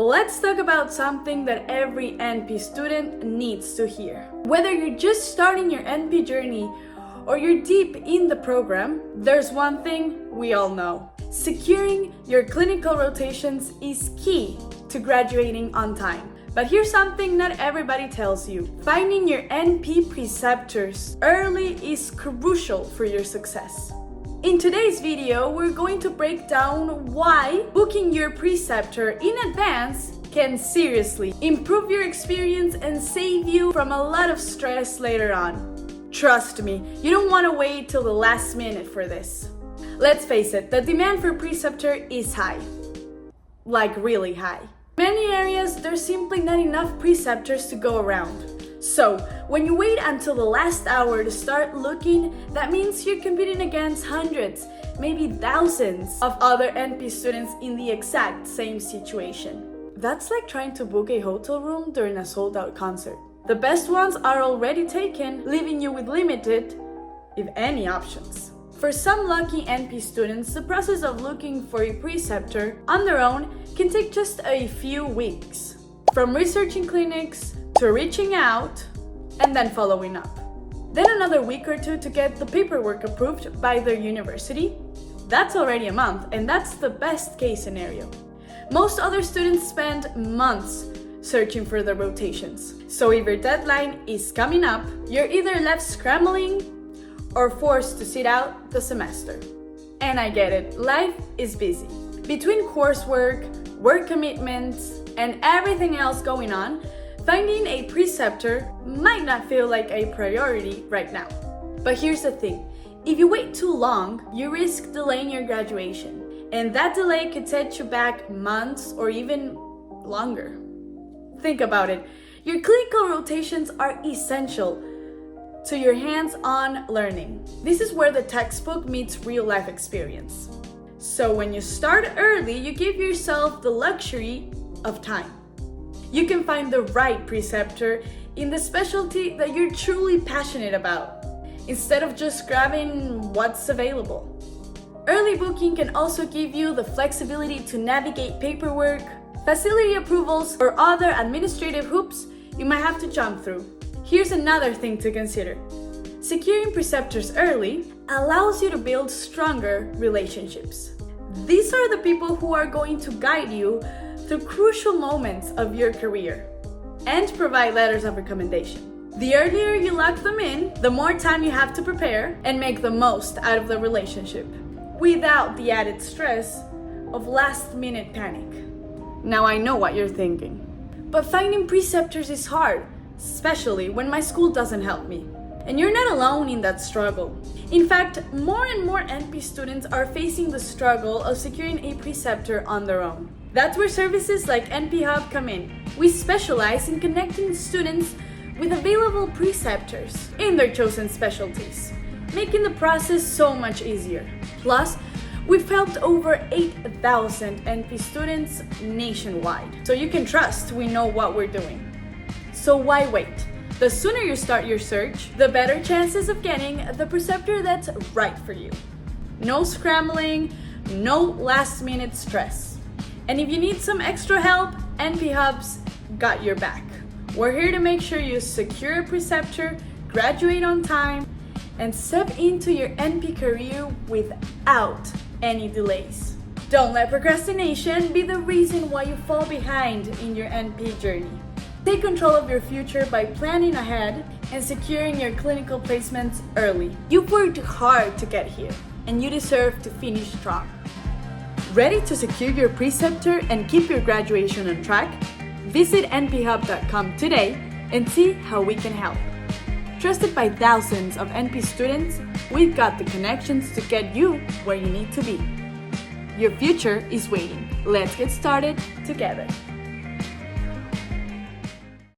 Let's talk about something that every NP student needs to hear. Whether you're just starting your NP journey or you're deep in the program, there's one thing we all know. Securing your clinical rotations is key to graduating on time. But here's something not everybody tells you. Finding your NP preceptors early is crucial for your success. In today's video, we're going to break down why booking your preceptor in advance can seriously improve your experience and save you from a lot of stress later on. Trust me, you don't want to wait till the last minute for this. Let's face it, the demand for preceptor is high. Like really high. In many areas, there's simply not enough preceptors to go around. So, when you wait until the last hour to start looking, that means you're competing against hundreds, maybe thousands of other NP students in the exact same situation. That's like trying to book a hotel room during a sold-out concert. The best ones are already taken, leaving you with limited, if any, options. For some lucky NP students, the process of looking for a preceptor on their own can take just a few weeks. From researching clinics to reaching out and then following up. Then another week or two to get the paperwork approved by their university. That's already a month, and that's the best case scenario. Most other students spend months searching for their rotations. So if your deadline is coming up, you're either left scrambling or forced to sit out the semester. And I get it, life is busy. Between coursework, work commitments, and everything else going on, finding a preceptor might not feel like a priority right now. But here's the thing, if you wait too long, you risk delaying your graduation. And that delay could set you back months or even longer. Think about it, your clinical rotations are essential to your hands-on learning. This is where the textbook meets real-life experience. So when you start early, you give yourself the luxury of time. You can find the right preceptor in the specialty that you're truly passionate about, instead of just grabbing what's available. Early booking can also give you the flexibility to navigate paperwork, facility approvals, or other administrative hoops you might have to jump through. Here's another thing to consider. Securing preceptors early allows you to build stronger relationships. These are the people who are going to guide you through crucial moments of your career and provide letters of recommendation. The earlier you lock them in, the more time you have to prepare and make the most out of the relationship, without the added stress of last-minute panic. Now I know what you're thinking, but finding preceptors is hard, especially when my school doesn't help me. And you're not alone in that struggle. In fact, more and more NP students are facing the struggle of securing a preceptor on their own. That's where services like NPHub come in. We specialize in connecting students with available preceptors in their chosen specialties, making the process so much easier. Plus, we've helped over 8,000 NP students nationwide. So you can trust we know what we're doing. So why wait? The sooner you start your search, the better chances of getting the preceptor that's right for you. No scrambling, no last-minute stress. And if you need some extra help, NPHub's got your back. We're here to make sure you secure a preceptor, graduate on time, and step into your NP career without any delays. Don't let procrastination be the reason why you fall behind in your NP journey. Take control of your future by planning ahead and securing your clinical placements early. You've worked hard to get here, and you deserve to finish strong. Ready to secure your preceptor and keep your graduation on track? Visit NPHub.com today and see how we can help. Trusted by thousands of NP students, we've got the connections to get you where you need to be. Your future is waiting. Let's get started together.